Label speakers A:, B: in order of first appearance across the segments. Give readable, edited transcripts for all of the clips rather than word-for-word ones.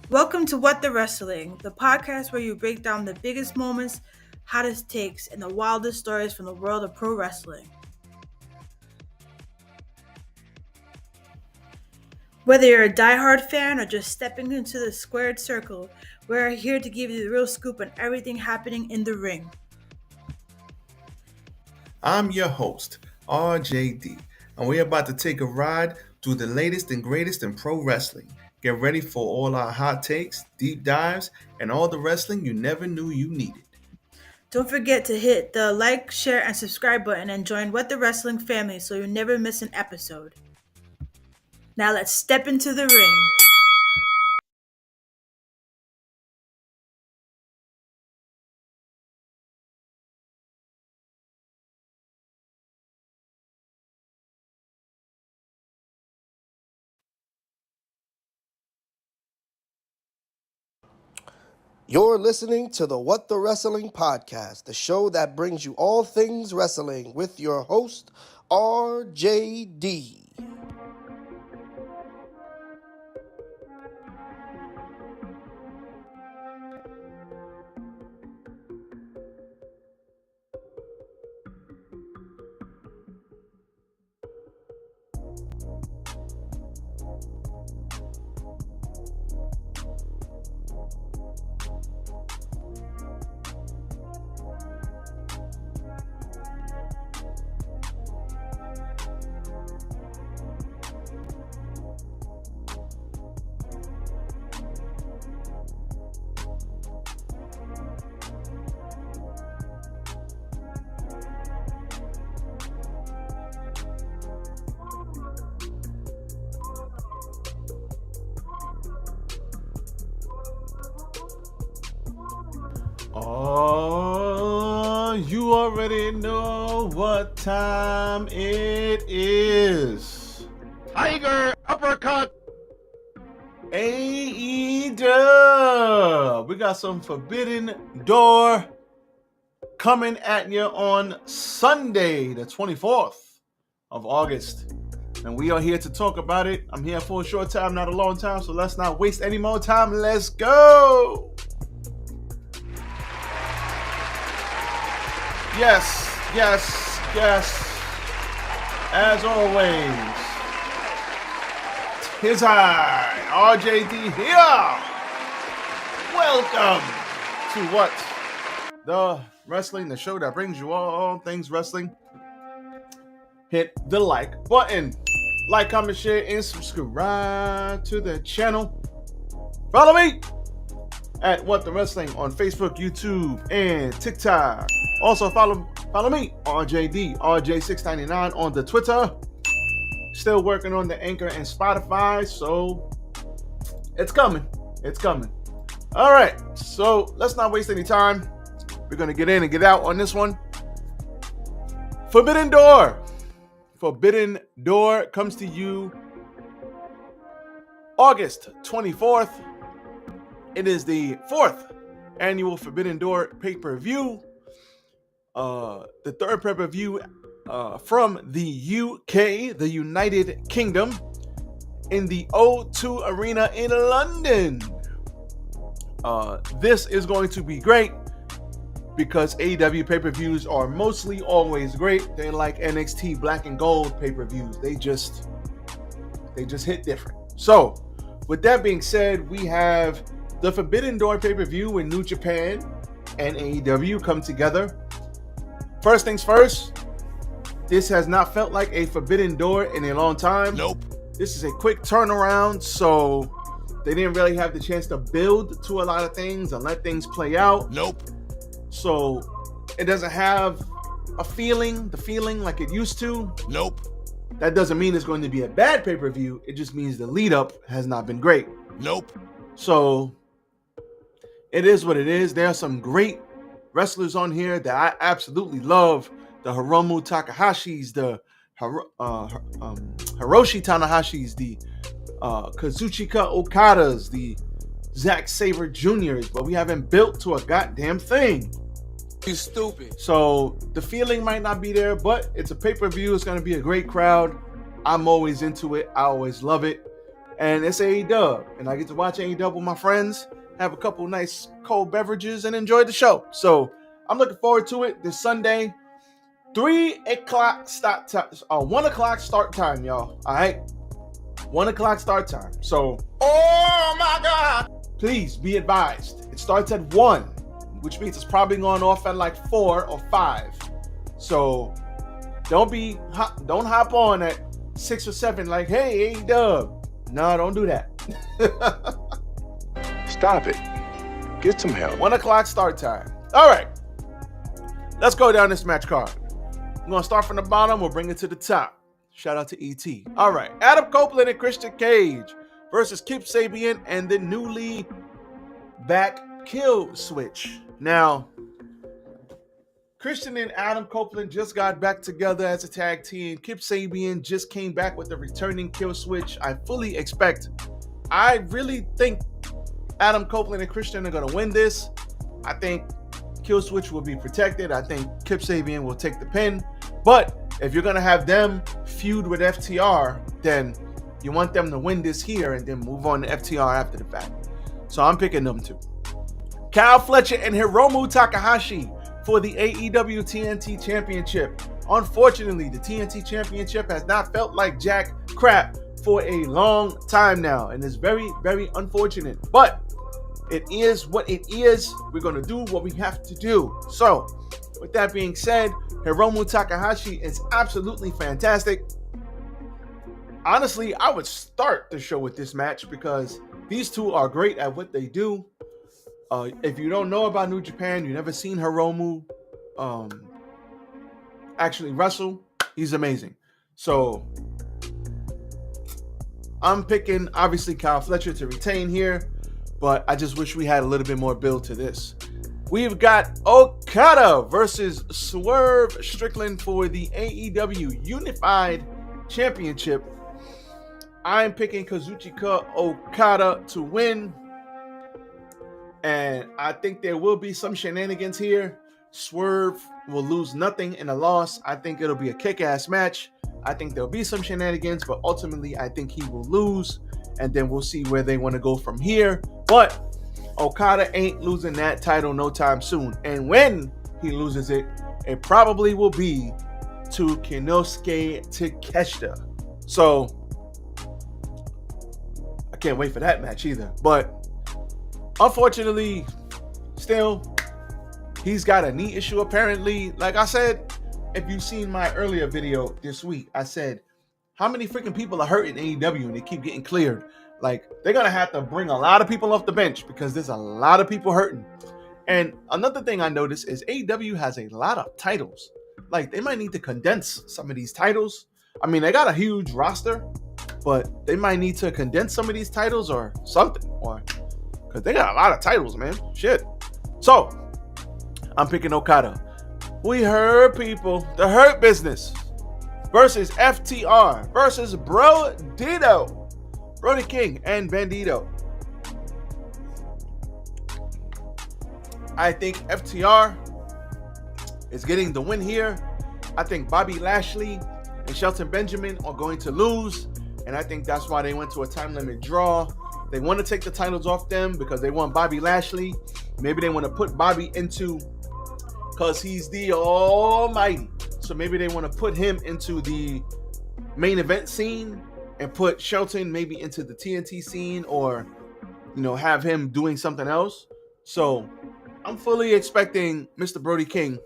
A: Welcome to What the Wrestling, the podcast where you break down the biggest moments, hottest takes, and the wildest stories from the world of pro wrestling. Whether you're a diehard fan or just stepping into the squared circle, we're here to give you the real scoop on everything happening in the ring.
B: I'm your host, RJD, and we're about to take a ride through the latest and greatest in pro wrestling. Get ready for all our hot takes, deep dives, and all the wrestling you never knew you needed.
A: Don't forget to hit the like, share, and subscribe button and join What the Wrestling family so you never miss an episode. Now let's step into the ring.
C: You're listening to the What the Wrestling podcast, the show that brings you all things wrestling with your host, RJD.
B: Oh, you already know what time it is.
D: Tiger uppercut.
B: AEW. We got some Forbidden Door coming at you on Sunday, the 24th of August. And we are here to talk about it. I'm here for a short time, not a long time, so let's not waste any more time. Let's go. Yes. As always, tis I, RJD here. Welcome to What the Wrestling, the show that brings you all things wrestling. Hit the like button. Like, comment, share, and subscribe to the channel. Follow me at What the Wrestling on Facebook, YouTube, and TikTok. Also follow me, RJD, RJ699 on the Twitter. Still working on the Anchor and Spotify, so it's coming. All right, so let's not waste any time. We're going to get in and get out on this one. Forbidden Door comes to you August 24th. It is the 4th annual Forbidden Door pay-per-view. The third pay-per-view from the UK, the United Kingdom, in the O2 Arena in London. This is going to be great because AEW pay-per-views are mostly always great. They're like NXT Black and Gold pay-per-views. They just hit different. So, with that being said, we have the Forbidden Door pay-per-view when New Japan and AEW come together. First things first, this has not felt like a Forbidden Door in a long time.
D: Nope.
B: This is a quick turnaround, so they didn't really have the chance to build to a lot of things and let things play out.
D: Nope.
B: So it doesn't have the feeling like it used to.
D: Nope.
B: That doesn't mean it's going to be a bad pay-per-view. It just means the lead up has not been great.
D: Nope.
B: So it is what it is. There are some great wrestlers on here that I absolutely love. The Hiromu Takahashis, the Hiroshi Tanahashis, the Kazuchika Okadas, the Zack Sabre Jr.'s, but we haven't built to a goddamn thing.
D: You stupid.
B: So the feeling might not be there, but it's a pay-per-view. It's going to be a great crowd. I'm always into it. I always love it. and it's AEW, and I get to watch AEW with my friends, have a couple nice cold beverages, and enjoy the show. So I'm looking forward to it this Sunday. 3 o'clock start time, 1 o'clock start time, y'all. All right, 1 o'clock start time. So,
D: Oh my God!
B: please be advised. It starts at 1, which means it's probably going off at like 4 or 5. So don't hop on at 6 or 7 like, hey, AEW. No, don't do that.
D: Stop it. Get some help.
B: 1 o'clock start time. All right, let's go down this match card. We're going to start from the bottom. We'll bring it to the top. Shout out to ET. All right, Adam Copeland and Christian Cage versus Kip Sabian and the newly back Kill Switch. Now, Christian and Adam Copeland just got back together as a tag team. Kip Sabian just came back with the returning Kill Switch. I really think Adam Copeland and Christian are going to win this. I think Kill Switch will be protected. I think Kip Sabian will take the pin. But if you're going to have them feud with FTR, then you want them to win this here and then move on to FTR after the fact. So I'm picking them too. Kyle Fletcher and Hiromu Takahashi for the AEW TNT Championship. Unfortunately, the TNT Championship has not felt like jack crap for a long time now, and it's very, very unfortunate. But it is what it is. We're going to do what we have to do. So, with that being said, Hiromu Takahashi is absolutely fantastic. Honestly, I would start the show with this match because these two are great at what they do. If you don't know about New Japan, you've never seen Hiromu actually wrestle, he's amazing. So I'm picking, obviously, Kyle Fletcher to retain here, but I just wish we had a little bit more build to this. We've got Okada versus Swerve Strickland for the AEW Unified Championship. I'm picking Kazuchika Okada to win. And I think there will be some shenanigans here. Swerve will lose nothing in a loss. I think it'll be a kick-ass match. I think there'll be some shenanigans, but ultimately I think he will lose. And then we'll see where they want to go from here. But Okada ain't losing that title no time soon. And when he loses it, it probably will be to Kinosuke Takeshita. So I can't wait for that match either. But unfortunately, still, he's got a knee issue apparently. Like I said, if you've seen my earlier video this week, I said, how many freaking people are hurt in AEW and they keep getting cleared? Like, they're going to have to bring a lot of people off the bench because there's a lot of people hurting. And another thing I noticed is AEW has a lot of titles. Like, they might need to condense some of these titles. I mean, they got a huge roster, but they might need to condense some of these titles or something. Or because they got a lot of titles, man. Shit. So, I'm picking Okada. We heard people. The Hurt Business versus FTR versus Brody King and Bandito. I think FTR is getting the win here. I think Bobby Lashley and Shelton Benjamin are going to lose. And I think that's why they went to a time limit draw. They want to take the titles off them because they want Bobby Lashley. Maybe they want to put Bobby into, because he's the almighty. So maybe they want to put him into the main event scene and put Shelton maybe into the TNT scene, or, you know, have him doing something else. So I'm fully expecting Mr. Brody King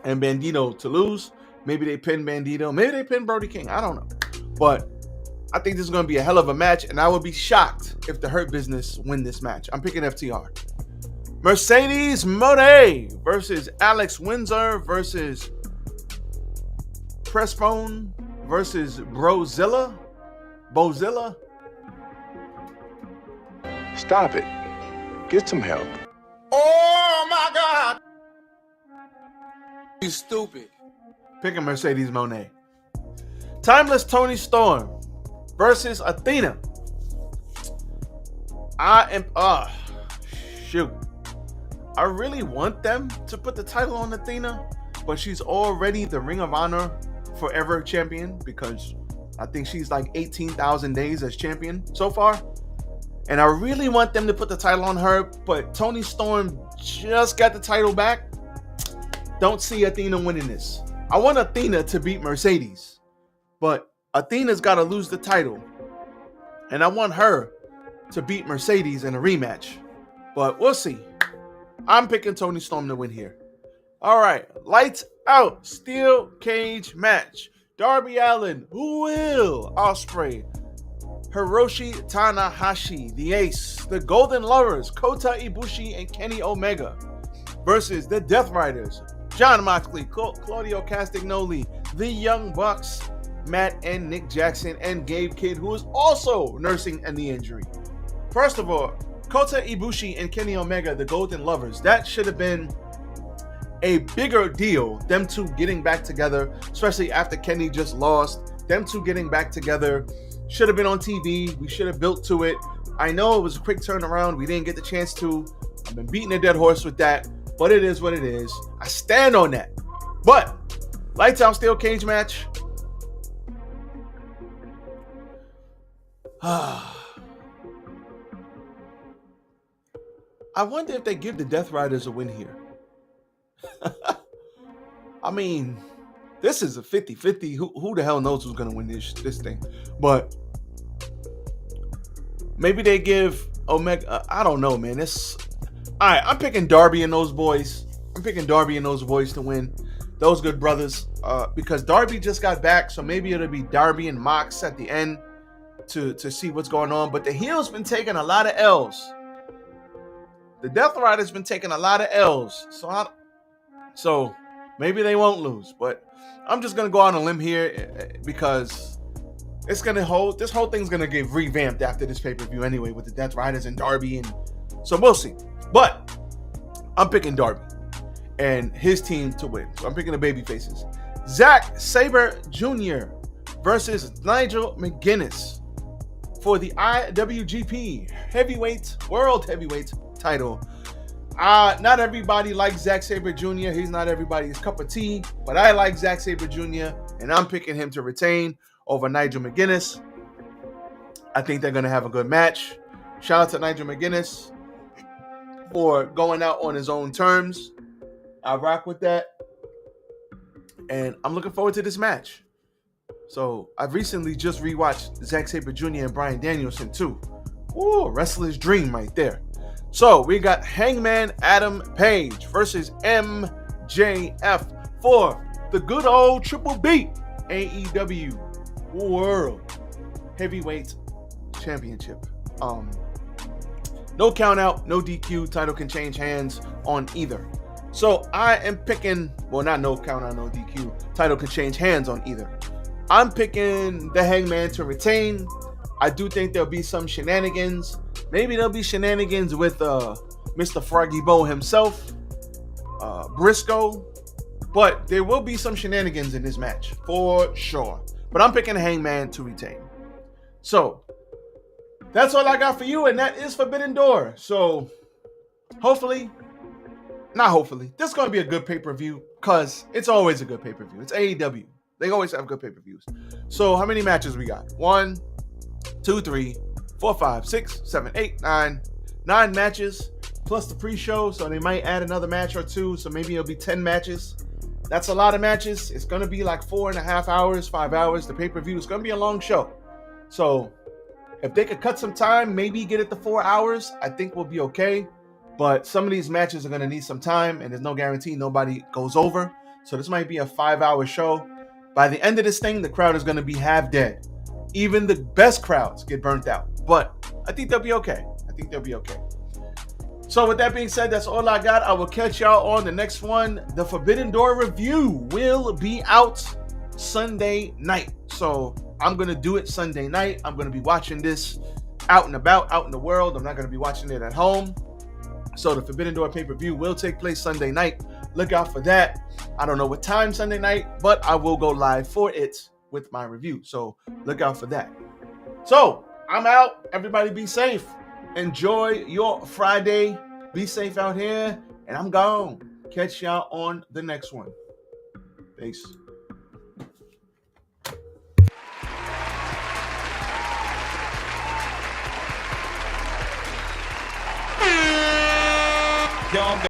B: and Bandito to lose. Maybe they pin Bandito. Maybe they pin Brody King. I don't know. But I think this is going to be a hell of a match, and I would be shocked if the Hurt Business win this match. I'm picking FTR. Mercedes Moné versus Alex Windsor versus Pressphone versus Bozilla.
D: Stop it. Get some help.
B: Oh my God!
D: You stupid.
B: Picking Mercedes Moné. Timeless Tony Storm versus Athena. Shoot. I really want them to put the title on Athena, but she's already the Ring of Honor Forever champion because I think she's like 18,000 days as champion so far. And I really want them to put the title on her, but Toni Storm just got the title back. Don't see Athena winning this. I want Athena to beat Mercedes, but Athena's got to lose the title. And I want her to beat Mercedes in a rematch. But we'll see. I'm picking Toni Storm to win here. All right, lights out. Steel cage match. Darby Allin, Will Ospreay, Hiroshi Tanahashi, the Ace, the Golden Lovers, Kota Ibushi and Kenny Omega versus the Death Riders, Jon Moxley, Claudio Castagnoli, the Young Bucks, Matt and Nick Jackson, and Gabe Kidd, who is also nursing a knee injury. First of all, Kota Ibushi and Kenny Omega, the Golden Lovers, that should have been a bigger deal, them two getting back together, especially after Kenny just lost. Them two getting back together should have been on TV. We should have built to it. I know it was a quick turnaround. We didn't get the chance to. I've been beating a dead horse with that, but it is what it is. I stand on that. But lights out steel cage match. I wonder if they give the Death Riders a win here. I mean, this is a 50-50. Who the hell knows who's going to win this thing? But maybe they give Omega. I don't know, man. All right, I'm picking Darby and those boys. I'm picking Darby and those boys to win. Those good brothers. Because Darby just got back, so maybe it'll be Darby and Mox at the end to see what's going on. But the heel's been taking a lot of L's. The Death Rider's been taking a lot of L's. So maybe they won't lose. But I'm just going to go on a limb here because this whole thing's going to get revamped after this pay-per-view anyway with the Death Riders and Darby. And so we'll see. But I'm picking Darby and his team to win. So I'm picking the baby faces. Zack Sabre Jr. versus Nigel McGuinness for the IWGP World Heavyweight title. Not everybody likes Zack Sabre Jr. He's not everybody's cup of tea, but I like Zack Sabre Jr. and I'm picking him to retain over Nigel McGuinness. I think they're going to have a good match. Shout out to Nigel McGuinness for going out on his own terms. I rock with that. And I'm looking forward to this match. So I've recently just rewatched Zack Sabre Jr. and Bryan Danielson too. Ooh, wrestler's dream right there. So we got Hangman Adam Page versus MJF for the good old Triple B AEW World Heavyweight Championship. No count out, no DQ. Title can change hands on either. So I am picking, well, not no count out, no DQ. Title can change hands on either. I'm picking the Hangman to retain. I do think there'll be some shenanigans. Maybe there'll be shenanigans with Mr. Froggy Bow himself, Briscoe. But there will be some shenanigans in this match, for sure. But I'm picking Hangman to retain. So, that's all I got for you, and that is Forbidden Door. So, this is going to be a good pay-per-view, because it's always a good pay-per-view. It's AEW. They always have good pay-per-views. So, how many matches we got? 1, 2, 3, 4, 5, 6, 7, 8, 9. 9 matches, plus the pre-show, so they might add another match or two, so maybe it'll be 10 matches. That's a lot of matches. It's going to be like 4.5 hours, 5 hours. The pay-per-view is going to be a long show. So, if they could cut some time, maybe get it to 4 hours, I think we'll be okay. But some of these matches are going to need some time, and there's no guarantee nobody goes over. So this might be a 5-hour show. By the end of this thing, the crowd is going to be half dead. Even the best crowds get burnt out. But I think they'll be okay. So with that being said, that's all I got. I will catch y'all on the next one. The Forbidden Door review will be out Sunday night. So I'm going to do it Sunday night. I'm going to be watching this out and about, out in the world. I'm not going to be watching it at home. So the Forbidden Door pay-per-view will take place Sunday night. Look out for that. I don't know what time Sunday night, but I will go live for it with my review. So look out for that. So I'm out. Everybody be safe. Enjoy your Friday. Be safe out here. And I'm gone. Catch y'all on the next one. Peace.
E: Y'all